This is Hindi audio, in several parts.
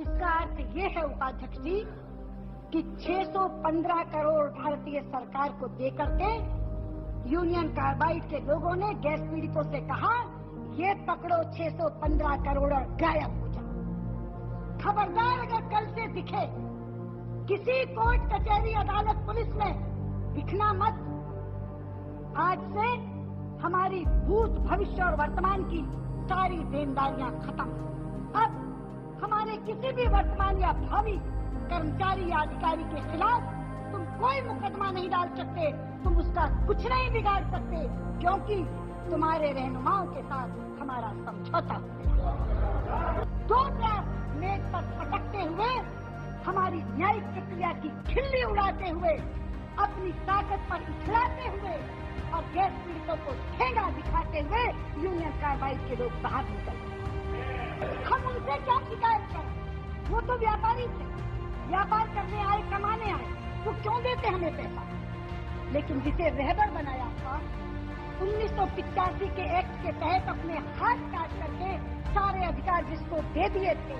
इसका अर्थ ये है उपाध्यक्ष जी कि 615 करोड़ भारतीय सरकार को देकर के यूनियन कार्बाइड के लोगों ने गैस पीड़ितों से कहा, ये पकड़ो 615 करोड़ और गायब हो जाओ। खबरदार अगर कल से दिखे किसी कोर्ट कचहरी अदालत पुलिस में, दिखना मत। आज से हमारी भूत भविष्य और वर्तमान की सारी देनदारियां खत्म। अब हमारे किसी भी वर्तमान या भावी कर्मचारी या अधिकारी के खिलाफ तुम कोई मुकदमा नहीं डाल सकते, तुम उसका कुछ नहीं बिगाड़ सकते, क्योंकि तुम्हारे रहनुमाओं के साथ हमारा समझौता हो गया। दो प्रयास मेज पर पटकते हुए, हमारी न्यायिक प्रक्रिया की खिल्ली उड़ाते हुए, अपनी ताकत पर इछलाते हुए और गैस पीड़ितों को ठेंगा दिखाते हुए यूनियन कार्बाइड के लोग बाहर निकल गए। हम उनसे क्या शिकायत करें? वो तो व्यापारी थे, व्यापार करने आए, कमाने आए, वो क्यों देते हमें पैसा? लेकिन जिसे रहबर बनाया था 1985 के एक्ट के तहत अपने हाथ काट करके सारे अधिकार जिसको दे दिए थे,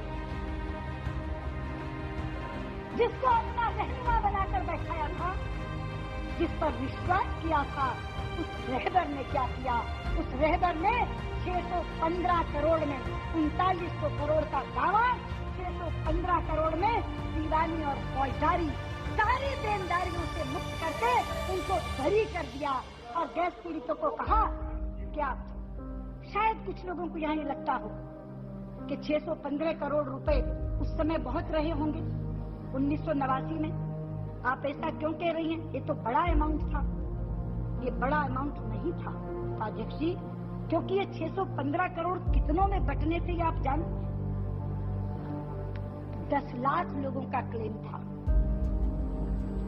जिसको अपना रहनुमा बनाकर बैठाया था, जिस पर विश्वास किया था, उस रहबर ने क्या किया? उस रहबर ने 615 करोड़ में 3900 करोड़ का दावा, 615 करोड़ में दीवानी और फौजदारी सारी देनदारियों से मुक्त करके उनको बरी कर दिया और गैस पीड़ितों को कहा, क्या शायद कुछ लोगों को यहाँ ये लगता हो कि 615 करोड़ रुपए उस समय बहुत रहे होंगे 1989 में। आप ऐसा क्यों कह रही हैं? ये तो बड़ा अमाउंट था। ये बड़ा अमाउंट नहीं था अध्यक्ष जी, क्योंकि ये 615 करोड़ कितनों में बंटने थे ये आप जानते? 10 लाख लोगों का क्लेम था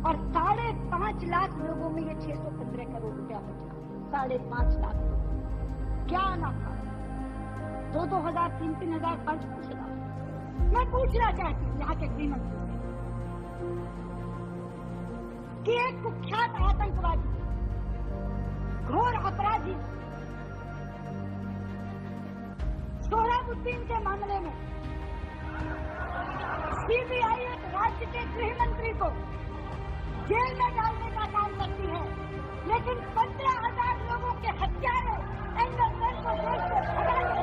और 5.5 लाख लोगों में ये 615 करोड़ रुपया बचा। 5.5 लाख लोग क्या आना था? 2-2 हजार, 3-3 हजार, 5-5 हजार। मैं पूछना चाहती हूँ यहाँ के गृहमंत्री से कि एक कुख्यात आतंकवादी, घोर अपराधी सोहराबुद्दीन के मामले में सीबीआई एक राज्य के गृह मंत्री को जेल में डालने का काम करती है, लेकिन 15,000 लोगों के हत्यारे एंडरसन को देश से भगाने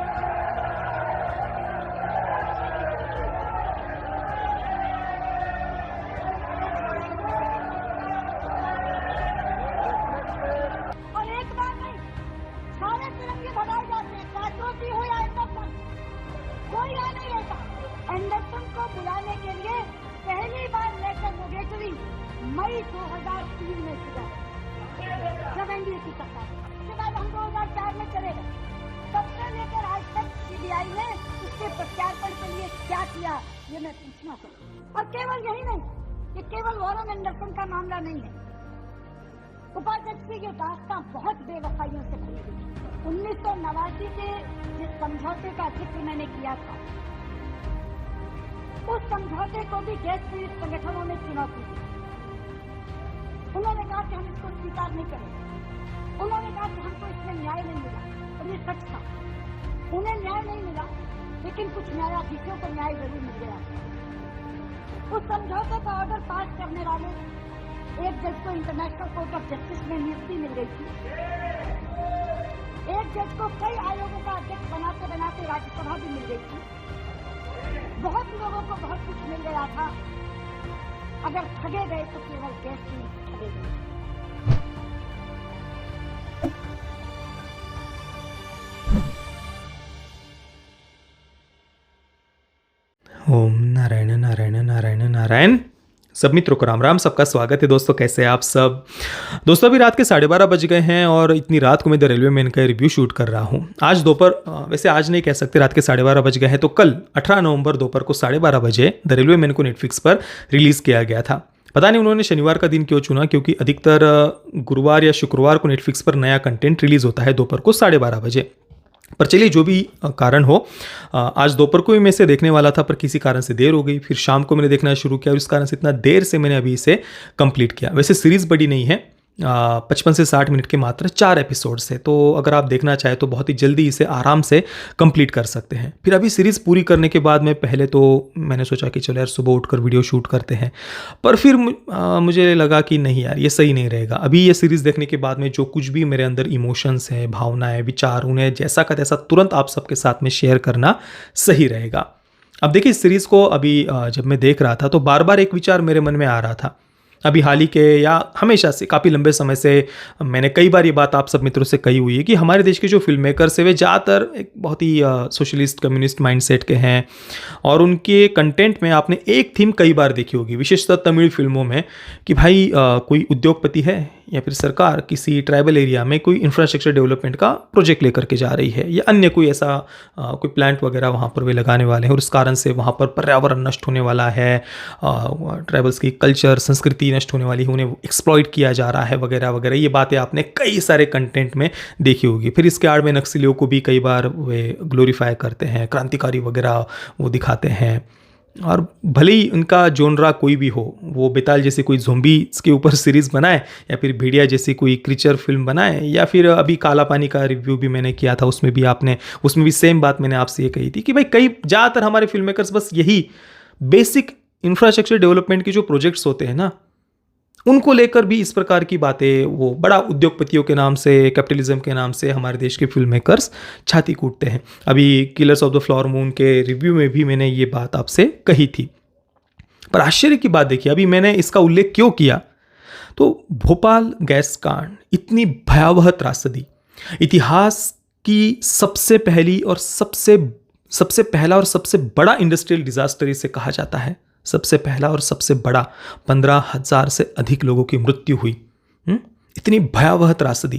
और एक बार नहीं, सारे तिरंगे भगाए जाते हैं, काटोती हो या एंडरसन, कोई आ नहीं रहता। एंडरसन को बुलाने के लिए पहली बार लेटर मोगेटरी मई 2003 में किया जब एनडीए की सरकार, उसके बाद हम 2004 में चले गए। तब से लेकर आज तक सीबीआई ने उसके प्रत्यार्पण के लिए क्या किया, ये मैं पूछना चाहूँ। और केवल यही नहीं, ये केवल वॉरेन एंडरसन का मामला नहीं है उपाध्यक्ष जी, ये दास्तां बहुत बेवफाइयों से भरी हुई है। 1989 के जिस समझौते का जिक्र मैंने किया था, उस समझौते को भी गैस पीड़ित संगठनों ने चुनौती दी। उन्होंने कहा कि हम इसको स्वीकार नहीं करेंगे। उन्होंने कहा कि हमको इसमें न्याय नहीं मिला, और ये सच था। उन्हें न्याय नहीं मिला, लेकिन कुछ न्यायाधीशों को न्याय जरूर मिल गया। उस समझौते का ऑर्डर पास करने वाले एक जज को इंटरनेशनल कोर्ट ऑफ जस्टिस में नियुक्ति मिल गई थी। एक जज को कई आयोगों का अध्यक्ष बनाते बनाते राज्यसभा भी मिल गई थी। बहुत लोगों को बहुत कुछ मिल गया था। अगर ठगे गए तो केवल गैस पीड़ित ठगे गए। ओम नारायण नारायण नारायण नारायण। सब मित्रों को राम राम, सबका स्वागत है दोस्तों। कैसे हैं आप सब? दोस्तों अभी रात के 12:30 बज गए हैं और इतनी रात को मैं द रेलवे मैन का रिव्यू शूट कर रहा हूँ। आज दोपहर, वैसे आज नहीं कह सकते, रात के 12:30 बज गए हैं, तो कल 18 नवंबर दोपहर को 12:30 बजे द रेलवे मैन को नेटफ्लिक्स पर रिलीज़ किया गया था। पता नहीं उन्होंने शनिवार का दिन क्यों चुना, क्योंकि अधिकतर गुरुवार या शुक्रवार को नेटफ्लिक्स पर नया कंटेंट रिलीज़ होता है दोपहर को 12:30 बजे। पर चलिए जो भी कारण हो, आज दोपहर को भी मैं इसे देखने वाला था, पर किसी कारण से देर हो गई। फिर शाम को मैंने देखना शुरू किया और इस कारण से इतना देर से मैंने अभी इसे कंप्लीट किया। वैसे सीरीज़ बड़ी नहीं है, 55 से 60 मिनट के मात्र 4 एपिसोड्स है। तो अगर आप देखना चाहें तो बहुत ही जल्दी इसे आराम से कंप्लीट कर सकते हैं। फिर अभी सीरीज़ पूरी करने के बाद में पहले तो मैंने सोचा कि चलो यार सुबह उठकर वीडियो शूट करते हैं, पर फिर मुझे लगा कि नहीं यार ये सही नहीं रहेगा। अभी ये सीरीज़ देखने के बाद में जो कुछ भी मेरे अंदर इमोशंस है, भावनाएं, विचार, उन्हें जैसा का तैसा तुरंत आप सबके साथ में शेयर करना सही रहेगा। अब देखिए इस सीरीज़ को अभी जब मैं देख रहा था तो बार बार एक विचार मेरे मन में आ रहा था। अभी हाल ही के या हमेशा से काफ़ी लंबे समय से मैंने कई बार ये बात आप सब मित्रों से कही हुई है कि हमारे देश के जो फिल्म मेकर्स है वे ज़्यादातर एक बहुत ही सोशलिस्ट कम्युनिस्ट माइंडसेट के हैं, और उनके कंटेंट में आपने एक थीम कई बार देखी होगी, विशेषतः तमिल फिल्मों में, कि भाई कोई उद्योगपति है या फिर सरकार किसी ट्राइबल एरिया में कोई इंफ्रास्ट्रक्चर डेवलपमेंट का प्रोजेक्ट लेकर के जा रही है, या अन्य कोई ऐसा कोई प्लांट वगैरह वहाँ पर वे लगाने वाले हैं और उस कारण से वहाँ पर पर्यावरण नष्ट होने वाला है, ट्राइबल्स की कल्चर संस्कृति नष्ट होने वाली है, उन्हें एक्सप्लॉइट किया जा रहा है वगैरह वगैरह। ये बातें आपने कई सारे कंटेंट में देखी होगी। फिर इसके आड़ में नक्सलियों को भी कई बार वे ग्लोरीफाई करते हैं, क्रांतिकारी वगैरह वो दिखाते हैं, और भले ही उनका जोनरा कोई भी हो, वो बेताल जैसी कोई ज़ोंबीज़ के ऊपर सीरीज़ बनाए या फिर भेड़िया जैसी कोई क्रीचर फिल्म बनाए, या फिर अभी काला पानी का रिव्यू भी मैंने किया था, उसमें भी सेम बात मैंने आपसे ये कही थी कि भाई कई ज़्यादातर हमारे फिल्म मेकर्स बस यही बेसिक इंफ्रास्ट्रक्चर डेवलपमेंट के जो प्रोजेक्ट्स होते हैं ना, उनको लेकर भी इस प्रकार की बातें, वो बड़ा उद्योगपतियों के नाम से, कैपिटलिज्म के नाम से हमारे देश के फिल्म मेकर्स छाती कूटते हैं। अभी killers of the flower moon के रिव्यू में भी मैंने ये बात आपसे कही थी। पर आश्चर्य की बात देखिए, अभी मैंने इसका उल्लेख क्यों किया, तो भोपाल गैस कांड इतनी भयावह त्रासदी, इतिहास की सबसे पहला और सबसे बड़ा इंडस्ट्रियल डिजास्टर इसे कहा जाता है, सबसे पहला और सबसे बड़ा, 15,000 से अधिक लोगों की मृत्यु हुई। इतनी भयावह त्रासदी,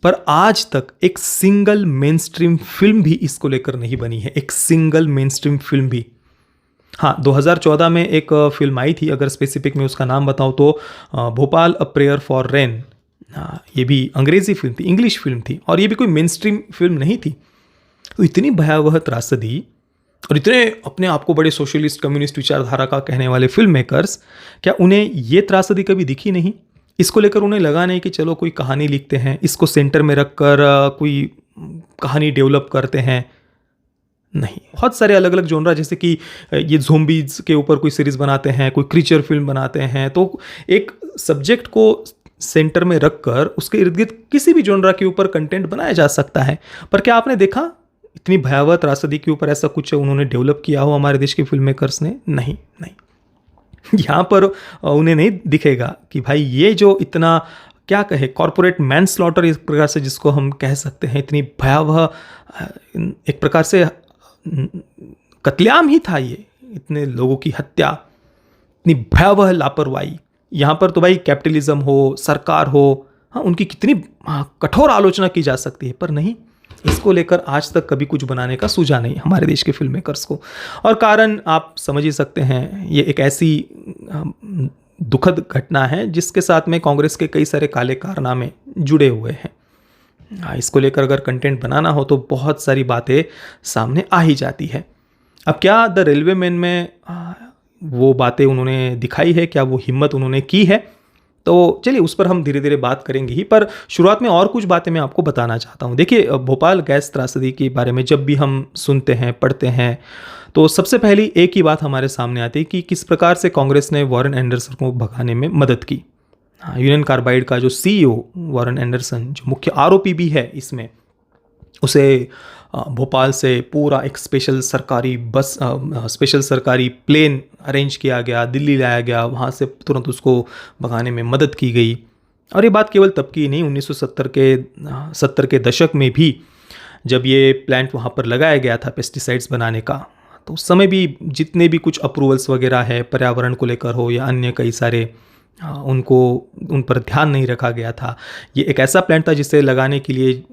पर आज तक एक सिंगल मेन स्ट्रीम फिल्म भी इसको लेकर नहीं बनी है, एक सिंगल मेन स्ट्रीम फिल्म भी। हाँ, 2014 में एक फिल्म आई थी, अगर स्पेसिफिक मैं उसका नाम बताऊं तो Bhopal a prayer for rain. ये भी अंग्रेजी फिल्म थी, इंग्लिश फिल्म थी, और ये भी कोई मेन स्ट्रीम फिल्म नहीं थी। तो इतनी भयावह त्रासदी और इतने अपने आप को बड़े सोशलिस्ट कम्युनिस्ट विचारधारा का कहने वाले फिल्म मेकर्स, क्या उन्हें ये त्रासदी कभी दिखी नहीं? इसको लेकर उन्हें लगा नहीं कि चलो कोई कहानी लिखते हैं, इसको सेंटर में रखकर कोई कहानी डेवलप करते हैं? नहीं, बहुत सारे अलग अलग जोनरा, जैसे कि ये ज़ोंबीज के ऊपर कोई सीरीज़ बनाते हैं, कोई क्रीचर फिल्म बनाते हैं, तो एक सब्जेक्ट को सेंटर में रखकर उसके इर्द गिर्द किसी भी जोनरा के ऊपर कंटेंट बनाया जा सकता है। पर क्या आपने देखा इतनी भयावह त्रासदी के ऊपर ऐसा कुछ उन्होंने डेवलप किया हो हमारे देश के फिल्म मेकर्स ने? नहीं। यहाँ पर उन्हें नहीं दिखेगा कि भाई ये जो इतना क्या कहे कॉर्पोरेट मैन स्लॉटर, इस प्रकार से जिसको हम कह सकते हैं, इतनी भयावह एक प्रकार से कत्लेआम ही था ये, इतने लोगों की हत्या, इतनी भयावह लापरवाही। यहाँ पर तो भाई कैपिटलिज्म हो, सरकार हो, हाँ उनकी कितनी कठोर आलोचना की जा सकती है, पर नहीं, इसको लेकर आज तक कभी कुछ बनाने का सूझा नहीं हमारे देश के फिल्म मेकर्स को। और कारण आप समझ ही सकते हैं, ये एक ऐसी दुखद घटना है जिसके साथ में कांग्रेस के कई सारे काले कारनामे जुड़े हुए हैं। इसको लेकर अगर कंटेंट बनाना हो तो बहुत सारी बातें सामने आ ही जाती है। अब क्या द रेलवे मैन में वो बातें उन्होंने दिखाई है, क्या वो हिम्मत उन्होंने की है? तो चलिए उस पर हम धीरे धीरे बात करेंगे ही, पर शुरुआत में और कुछ बातें मैं आपको बताना चाहता हूँ। देखिए, भोपाल गैस त्रासदी के बारे में जब भी हम सुनते हैं, पढ़ते हैं, तो सबसे पहली एक ही बात हमारे सामने आती है कि किस प्रकार से कांग्रेस ने वॉरेन एंडरसन को भगाने में मदद की। यूनियन कार्बाइड का जो CEO वॉरेन एंडरसन, जो मुख्य आरोपी भी है इसमें, उसे भोपाल से पूरा एक स्पेशल सरकारी प्लेन अरेंज किया गया, दिल्ली लाया गया, वहाँ से तुरंत उसको भगाने में मदद की गई। और ये बात केवल तब की नहीं, 1970 के दशक में भी जब ये प्लांट वहाँ पर लगाया गया था पेस्टिसाइड्स बनाने का, तो उस समय भी जितने भी कुछ अप्रूवल्स वगैरह है पर्यावरण को लेकर हो या अन्य कई सारे, उन पर ध्यान नहीं रखा गया था। ये एक ऐसा प्लांट था जिसे लगाने के लिए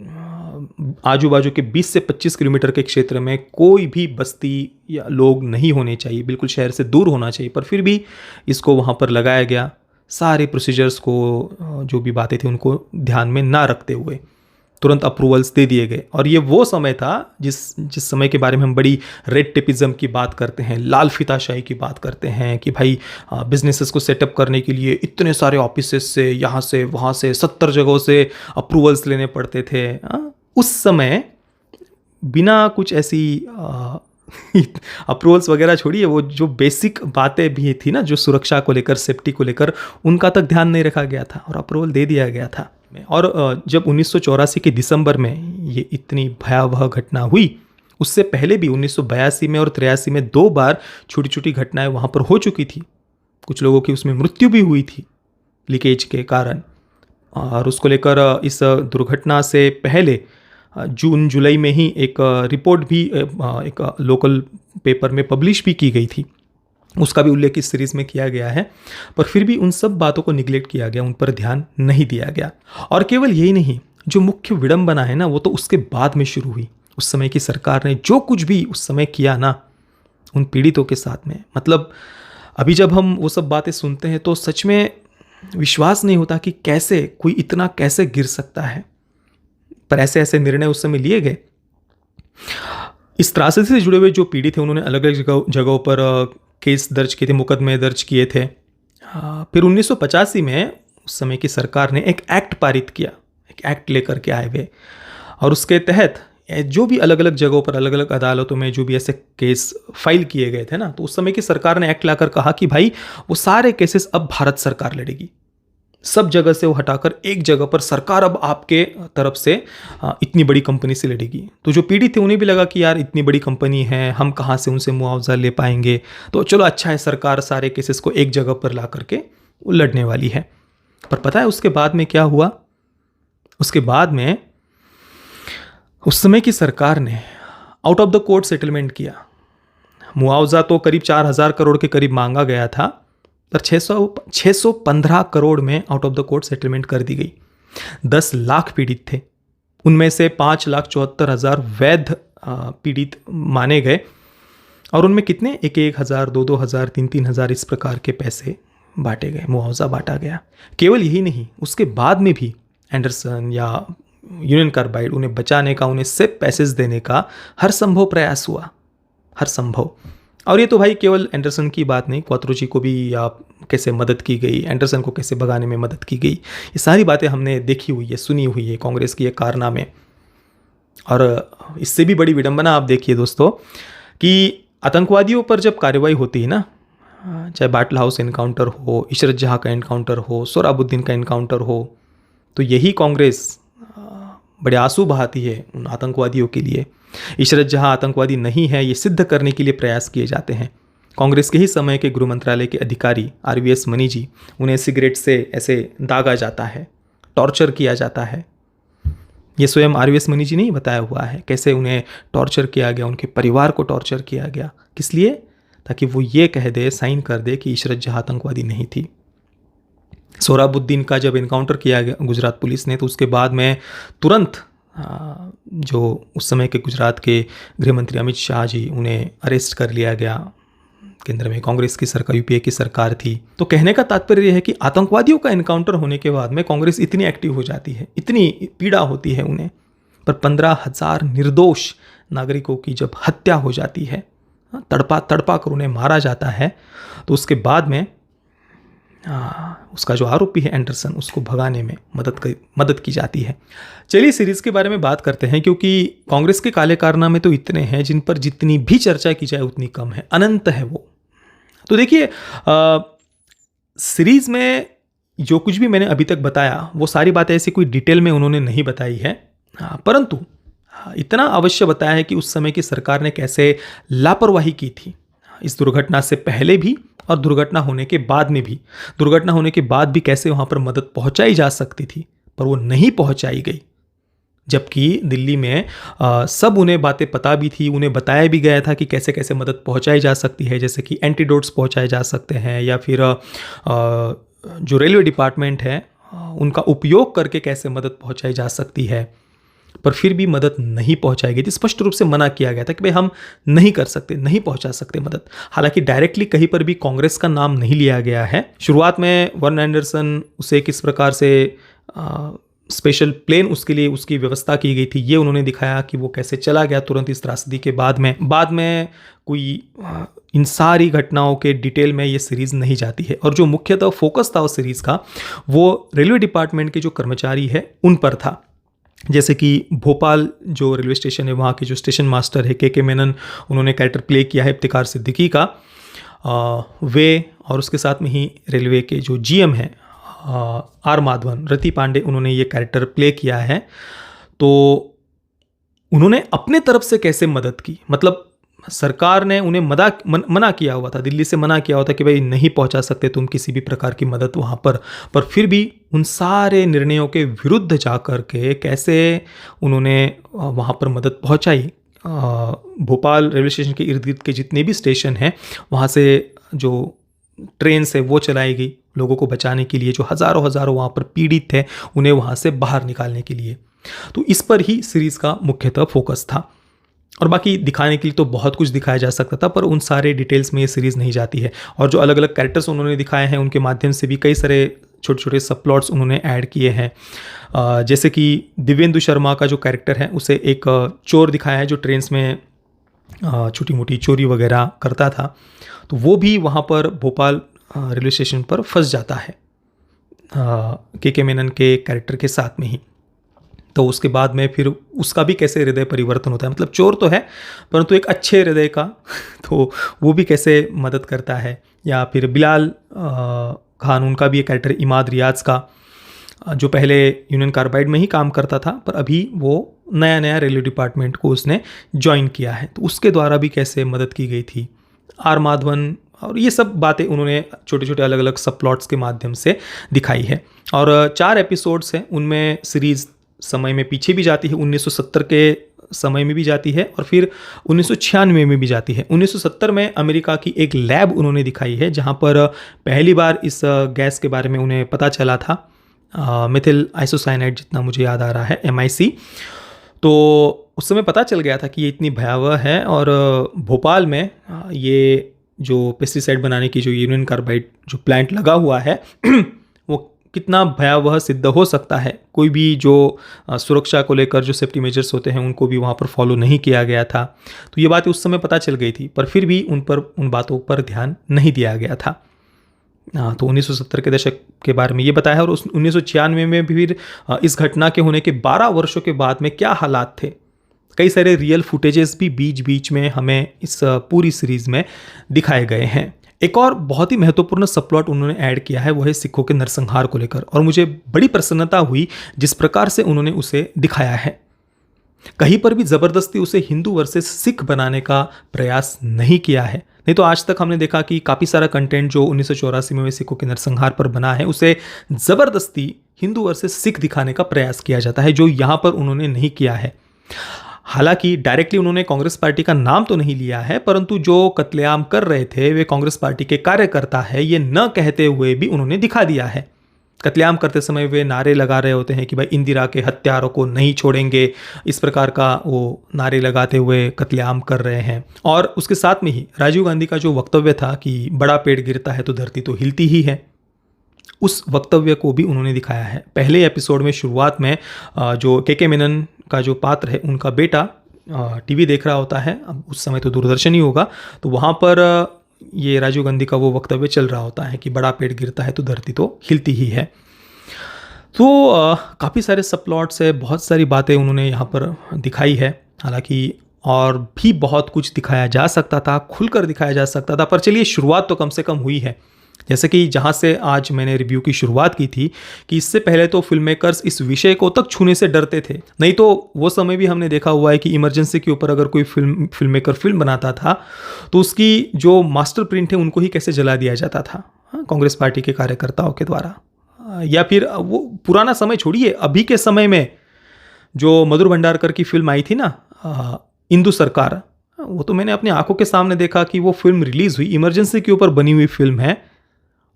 आजू बाजू के 20 से 25 किलोमीटर के क्षेत्र में कोई भी बस्ती या लोग नहीं होने चाहिए, बिल्कुल शहर से दूर होना चाहिए, पर फिर भी इसको वहाँ पर लगाया गया, सारे प्रोसीजर्स को, जो भी बातें थी उनको ध्यान में ना रखते हुए। तुरंत अप्रूवल्स दे दिए गए। और ये वो समय था जिस समय के बारे में हम बड़ी रेड टेपिज्म की बात करते हैं, लाल फीताशाही की बात करते हैं कि भाई बिजनेसेस को सेटअप करने के लिए इतने सारे ऑफिसेस से, यहाँ से वहाँ से 70 जगहों से अप्रूवल्स लेने पड़ते थे। उस समय बिना कुछ ऐसी अप्रूवल्स वगैरह छोड़िए, वो जो बेसिक बातें भी थी ना, जो सुरक्षा को लेकर, सेफ्टी को लेकर, उनका तक ध्यान नहीं रखा गया था और अप्रूवल दे दिया गया था। और जब 1984 के दिसंबर में ये इतनी भयावह घटना हुई, उससे पहले भी 1982 में और 83 में 2 बार छोटी छोटी घटनाएं वहाँ पर हो चुकी थी। कुछ लोगों की उसमें मृत्यु भी हुई थी लीकेज के कारण। और उसको लेकर इस दुर्घटना से पहले जून जुलाई में ही एक रिपोर्ट भी एक लोकल पेपर में पब्लिश भी की गई थी, उसका भी उल्लेख इस सीरीज में किया गया है। पर फिर भी उन सब बातों को निगलेक्ट किया गया, उन पर ध्यान नहीं दिया गया। और केवल यही नहीं, जो मुख्य विडंबना है ना, वो तो उसके बाद में शुरू हुई। उस समय की सरकार ने जो कुछ भी उस समय किया ना उन पीड़ितों के साथ में, मतलब अभी जब हम वो सब बातें सुनते हैं तो सच में विश्वास नहीं होता कि कैसे कोई इतना कैसे गिर सकता है। पर ऐसे ऐसे निर्णय उस समय लिए गए। इस त्रासदी से जुड़े हुए जो पीड़ित थे, उन्होंने अलग अलग जगहों पर केस दर्ज किए थे, मुकदमे दर्ज किए थे। फिर 1985 में उस समय की सरकार ने एक एक्ट पारित किया, एक एक्ट लेकर के आए हुए, और उसके तहत जो भी अलग अलग जगहों पर, अलग अलग अदालतों में जो भी ऐसे केस फाइल किए गए थे ना, तो उस समय की सरकार ने एक्ट लाकर कहा कि भाई वो सारे केसेस अब भारत सरकार लड़ेगी। सब जगह से वो हटाकर एक जगह पर सरकार अब आपके तरफ से इतनी बड़ी कंपनी से लड़ेगी। तो जो पीड़ित थे उन्हें भी लगा कि यार इतनी बड़ी कंपनी है, हम कहाँ से उनसे मुआवजा ले पाएंगे, तो चलो अच्छा है, सरकार सारे केसेस को एक जगह पर ला करके वो लड़ने वाली है। पर पता है उसके बाद में क्या हुआ? उसके बाद में उस समय की सरकार ने out of the court settlement किया। मुआवजा तो करीब 4,000 करोड़ के करीब मांगा गया था, पर 615 करोड़ में out of the court settlement कर दी गई। 10 लाख पीड़ित थे, उनमें से 5,74,000 वैध पीड़ित माने गए, और उनमें कितने 1,000, 2,000, 3,000 इस प्रकार के पैसे बांटे गए, मुआवजा बांटा गया। केवल यही नहीं, उसके बाद में भी एंडरसन या यूनियन कार्बाइड उन्हें बचाने का, उन्हें सिर्फ पैसेज देने का हर संभव प्रयास हुआ, हर संभव। और ये तो भाई केवल एंडरसन की बात नहीं, क्वात्रोची को भी कैसे मदद की गई, एंडरसन को कैसे भगाने में मदद की गई, ये सारी बातें हमने देखी हुई है, सुनी हुई है, कांग्रेस की ये कारनामे। और इससे भी बड़ी विडंबना आप देखिए दोस्तों कि आतंकवादियों पर जब कार्रवाई होती है ना, चाहे बाटल हाउस एनकाउंटर हो, इशरत जहाँ का एनकाउंटर हो, सोहराबुद्दीन का एनकाउंटर हो, तो यही कांग्रेस बड़े आंसू बहाती है उन आतंकवादियों के लिए। इशरत जहाँ आतंकवादी नहीं है, ये सिद्ध करने के लिए प्रयास किए जाते हैं। कांग्रेस के ही समय के गृह मंत्रालय के अधिकारी RVS मनी जी, उन्हें सिगरेट से ऐसे दागा जाता है, टॉर्चर किया जाता है। ये स्वयं RVS मनी जी ने ही बताया हुआ है कैसे उन्हें टॉर्चर किया गया, उनके परिवार को टॉर्चर किया गया। किस लिए? ताकि वो ये कह दे, साइन कर दे कि इशरत जहाँ आतंकवादी नहीं थी। सोहराबुद्दीन का जब इनकाउंटर किया गया गुजरात पुलिस ने, तो उसके बाद में तुरंत जो उस समय के गुजरात के गृह मंत्री अमित शाह जी, उन्हें अरेस्ट कर लिया गया। केंद्र में कांग्रेस की सरकार, UPA की सरकार थी। तो कहने का तात्पर्य यह है कि आतंकवादियों का इनकाउंटर होने के बाद में कांग्रेस इतनी एक्टिव हो जाती है, इतनी पीड़ा होती है उन्हें, पर 15,000 निर्दोष नागरिकों की जब हत्या हो जाती है, तड़पा तड़पा कर उन्हें मारा जाता है, तो उसके बाद में उसका जो आरोपी है एंडरसन, उसको भगाने में मदद की जाती है। चलिए सीरीज के बारे में बात करते हैं, क्योंकि कांग्रेस के काले कारनामे तो इतने हैं जिन पर जितनी भी चर्चा की जाए उतनी कम है, अनंत है वो। तो देखिए सीरीज में जो कुछ भी मैंने अभी तक बताया वो सारी बातें ऐसी कोई डिटेल में उन्होंने नहीं बताई है, परंतु इतना अवश्य बताया है कि उस समय की सरकार ने कैसे लापरवाही की थी इस दुर्घटना से पहले भी और दुर्घटना होने के बाद में भी। दुर्घटना होने के बाद भी कैसे वहाँ पर मदद पहुँचाई जा सकती थी, पर वो नहीं पहुँचाई गई। जबकि दिल्ली में सब उन्हें बातें पता भी थी, उन्हें बताया भी गया था कि कैसे कैसे मदद पहुँचाई जा सकती है, जैसे कि एंटीडोट्स पहुँचाए जा सकते हैं, या फिर जो रेलवे डिपार्टमेंट है उनका उपयोग करके कैसे मदद पहुँचाई जा सकती है। पर फिर भी मदद नहीं पहुंचाई गई थी। स्पष्ट रूप से मना किया गया था कि भाई हम नहीं कर सकते, नहीं पहुंचा सकते मदद। हालांकि डायरेक्टली कहीं पर भी कांग्रेस का नाम नहीं लिया गया है। शुरुआत में वर्न एंडरसन उसे किस प्रकार से स्पेशल प्लेन उसके लिए उसकी व्यवस्था की गई थी, ये उन्होंने दिखाया कि वो कैसे चला गया तुरंत इस त्रासदी के बाद में कोई इन सारी घटनाओं के डिटेल में ये सीरीज़ नहीं जाती है। और जो मुख्यतः फोकस था उस सीरीज़ का वो रेलवे डिपार्टमेंट के जो कर्मचारी है उन पर था। जैसे कि भोपाल जो रेलवे स्टेशन है वहाँ के जो स्टेशन मास्टर है के मेनन, उन्होंने कैरेक्टर प्ले किया है इफ्तिकार सिद्दीकी का, वे, और उसके साथ में ही रेलवे के जो जीएम हैं आर माधवन, रति पांडे, उन्होंने ये कैरेक्टर प्ले किया है। तो उन्होंने अपने तरफ से कैसे मदद की, मतलब सरकार ने उन्हें मना किया हुआ था, दिल्ली से मना किया हुआ था कि भाई नहीं पहुंचा सकते तुम किसी भी प्रकार की मदद वहाँ पर फिर भी उन सारे निर्णयों के विरुद्ध जाकर के कैसे उन्होंने वहाँ पर मदद पहुँचाई। भोपाल रेलवे स्टेशन के इर्द गिर्द के जितने भी स्टेशन हैं वहाँ से जो ट्रेन से वो चलाई गई लोगों को बचाने के लिए, जो हज़ारों वहाँ पर पीड़ित थे उन्हें वहाँ से बाहर निकालने के लिए। तो इस पर ही सीरीज़ का मुख्यतः फोकस था। और बाकी दिखाने के लिए तो बहुत कुछ दिखाया जा सकता था, पर उन सारे डिटेल्स में ये सीरीज़ नहीं जाती है। और जो अलग अलग कैरेक्टर्स उन्होंने दिखाए हैं उनके माध्यम से भी कई सारे छोटे छोटे सब प्लॉट्स उन्होंने ऐड किए हैं। जैसे कि दिव्येंदु शर्मा का जो कैरेक्टर है उसे एक चोर दिखाया है जो ट्रेन्स में छोटी मोटी चोरी वगैरह करता था, तो वो भी वहाँ पर भोपाल रेलवे स्टेशन पर फंस जाता है के मेनन के कैरेक्टर के साथ में ही। तो उसके बाद में फिर उसका भी कैसे हृदय परिवर्तन होता है, मतलब चोर तो है परंतु एक अच्छे हृदय का, तो वो भी कैसे मदद करता है। या फिर बिलाल खान, उनका भी एक कैरेक्टर इमाद रियाज का, जो पहले यूनियन कार्बाइड में ही काम करता था पर अभी वो नया रेलवे डिपार्टमेंट को उसने ज्वाइन किया है, तो उसके द्वारा भी कैसे मदद की गई थी। आर माधवन, और ये सब बातें उन्होंने छोटे छोटे अलग अलग सब प्लॉट्स के माध्यम से दिखाई है। और 4 एपिसोड्स हैं, उनमें सीरीज़ समय में पीछे भी जाती है, 1970 के समय में भी जाती है और फिर 1996 में भी जाती है। 1970 में अमेरिका की एक लैब उन्होंने दिखाई है जहाँ पर पहली बार इस गैस के बारे में उन्हें पता चला था, मिथिल आइसोसाइनाइड, जितना मुझे याद आ रहा है, MIC। तो उस समय पता चल गया था कि ये इतनी भयावह है और भोपाल में ये जो पेस्टिसाइड बनाने की जो यूनियन कार्बाइड जो प्लांट लगा हुआ है वो कितना भयावह सिद्ध हो सकता है। कोई भी जो सुरक्षा को लेकर जो सेफ्टी मेजर्स होते हैं उनको भी वहाँ पर फॉलो नहीं किया गया था। तो ये बातें उस समय पता चल गई थी, पर फिर भी उन बातों पर ध्यान नहीं दिया गया था। तो 1970 के दशक के बारे में ये बताया है। और 1996 में भी फिर इस घटना के होने के 12 वर्षों के बाद में क्या हालात थे, कई सारे रियल फुटेजेस भी बीच बीच में हमें इस पूरी सीरीज़ में दिखाए गए हैं। एक और बहुत ही महत्वपूर्ण सबप्लॉट उन्होंने ऐड किया है, वो है सिखों के नरसंहार को लेकर, और मुझे बड़ी प्रसन्नता हुई जिस प्रकार से उन्होंने उसे दिखाया है। कहीं पर भी ज़बरदस्ती उसे हिंदू वर्सेस सिख बनाने का प्रयास नहीं किया है। नहीं तो आज तक हमने देखा कि काफ़ी सारा कंटेंट जो 1984 में सिखों के नरसंहार पर बना है उसे ज़बरदस्ती हिंदू वर्सेस सिख दिखाने का प्रयास किया जाता है, जो यहाँ पर उन्होंने नहीं किया है। हालांकि डायरेक्टली उन्होंने कांग्रेस पार्टी का नाम तो नहीं लिया है, परंतु जो कत्लेआम कर रहे थे वे कांग्रेस पार्टी के कार्यकर्ता है, ये न कहते हुए भी उन्होंने दिखा दिया है। कत्लेआम करते समय वे नारे लगा रहे होते हैं कि भाई इंदिरा के हत्यारों को नहीं छोड़ेंगे, इस प्रकार का वो नारे लगाते हुए कत्लेआम कर रहे हैं। और उसके साथ में ही राजीव गांधी का जो वक्तव्य था कि बड़ा पेड़ गिरता है तो धरती तो हिलती ही है, उस वक्तव्य को भी उन्होंने दिखाया है। पहले एपिसोड में शुरुआत में जो के मेनन का जो पात्र है उनका बेटा टीवी देख रहा होता है, अब उस समय तो दूरदर्शन ही होगा, तो वहाँ पर ये राजीव गांधी का वो वक्तव्य चल रहा होता है कि बड़ा पेड़ गिरता है तो धरती तो हिलती ही है। तो काफ़ी सारे सब प्लॉट्स है, बहुत सारी बातें उन्होंने यहाँ पर दिखाई है। हालांकि और भी बहुत कुछ दिखाया जा सकता था, खुलकर दिखाया जा सकता था, पर चलिए शुरुआत तो कम से कम हुई है। जैसे कि जहाँ से आज मैंने रिव्यू की शुरुआत की थी कि इससे पहले तो फिल्म मेकर्स इस विषय को तक छूने से डरते थे। नहीं तो वो समय भी हमने देखा हुआ है कि इमरजेंसी के ऊपर अगर कोई फिल्म मेकर फिल्म बनाता था तो उसकी जो मास्टर प्रिंट है उनको ही कैसे जला दिया जाता था कांग्रेस पार्टी के कार्यकर्ताओं के द्वारा। या फिर वो पुराना समय छोड़िए, अभी के समय में जो मधुर भंडारकर की फिल्म आई थी ना इंदु सरकार, वो तो मैंने अपनी आंखों के सामने देखा कि वो फिल्म रिलीज़ हुई, इमरजेंसी के ऊपर बनी हुई फिल्म है,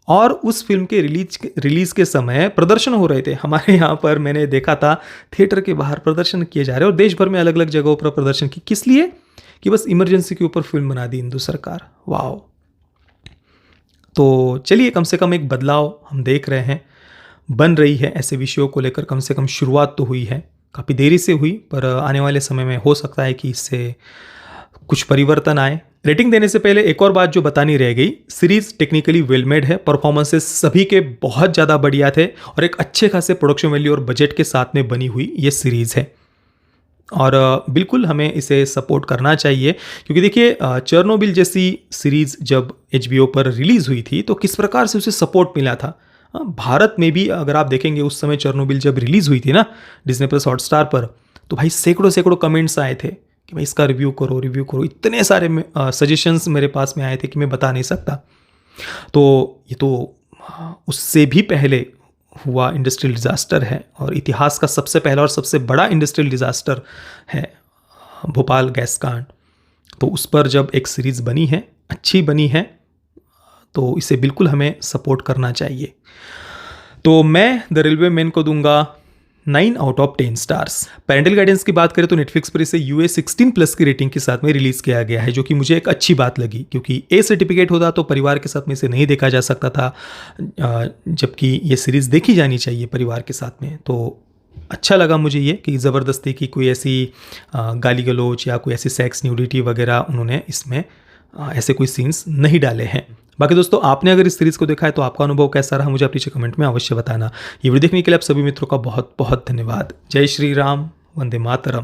और उस फिल्म के रिलीज़ के समय प्रदर्शन हो रहे थे। हमारे यहाँ पर मैंने देखा था थिएटर के बाहर प्रदर्शन किए जा रहे और देश भर में अलग अलग जगहों पर प्रदर्शन की, किस लिए कि बस इमरजेंसी के ऊपर फिल्म बना दी इंदु सरकार। वाह! तो चलिए कम से कम एक बदलाव हम देख रहे हैं। बन रही है। ऐसे विषयों को लेकर कम से कम शुरुआत तो हुई है, काफ़ी देरी से हुई, पर आने वाले समय में हो सकता है कि इससे कुछ परिवर्तन आए। रेटिंग देने से पहले एक और बात जो बतानी रह गई, सीरीज टेक्निकली वेल मेड है, परफॉर्मेंसेस सभी के बहुत ज़्यादा बढ़िया थे और एक अच्छे खासे प्रोडक्शन वैल्यू और बजट के साथ में बनी हुई ये सीरीज़ है और बिल्कुल हमें इसे सपोर्ट करना चाहिए। क्योंकि देखिए चेरनोबिल जैसी सीरीज़ जब HBO पर रिलीज़ हुई थी तो किस प्रकार से उसे सपोर्ट मिला था। भारत में भी अगर आप देखेंगे उस समय चेरनोबिल जब रिलीज़ हुई थी ना डिज्नी प्लस हॉटस्टार पर, तो भाई सैकड़ों कमेंट्स आए थे कि भाई इसका रिव्यू करो। इतने सारे सजेशंस मेरे पास में आए थे कि मैं बता नहीं सकता। तो ये तो उससे भी पहले हुआ इंडस्ट्रियल डिज़ास्टर है और इतिहास का सबसे पहला और सबसे बड़ा इंडस्ट्रियल डिज़ास्टर है भोपाल गैस कांड। तो उस पर जब एक सीरीज़ बनी है, अच्छी बनी है, तो इसे बिल्कुल हमें सपोर्ट करना चाहिए। तो मैं द रेलवे मैन को दूंगा 9/10 स्टार्स। पेरेंटल गाइडेंस की बात करें तो नेटफ्लिक्स पर इसे UA16+ की रेटिंग के साथ में रिलीज़ किया गया है, जो कि मुझे एक अच्छी बात लगी, क्योंकि A सर्टिफिकेट होता तो परिवार के साथ में इसे नहीं देखा जा सकता था, जबकि ये सीरीज़ देखी जानी चाहिए परिवार के साथ में। तो अच्छा लगा मुझे ये कि ज़बरदस्ती की कोई ऐसी गाली गलौज या कोई ऐसी सेक्स न्यूडिटी वगैरह उन्होंने इसमें ऐसे कोई सीन्स नहीं डाले हैं। बाकी दोस्तों, आपने अगर इस सीरीज़ को देखा है तो आपका अनुभव कैसा रहा मुझे आप नीचे कमेंट में अवश्य बताना। ये वीडियो देखने के लिए आप सभी मित्रों का बहुत बहुत धन्यवाद। जय श्री राम, वंदे मातरम।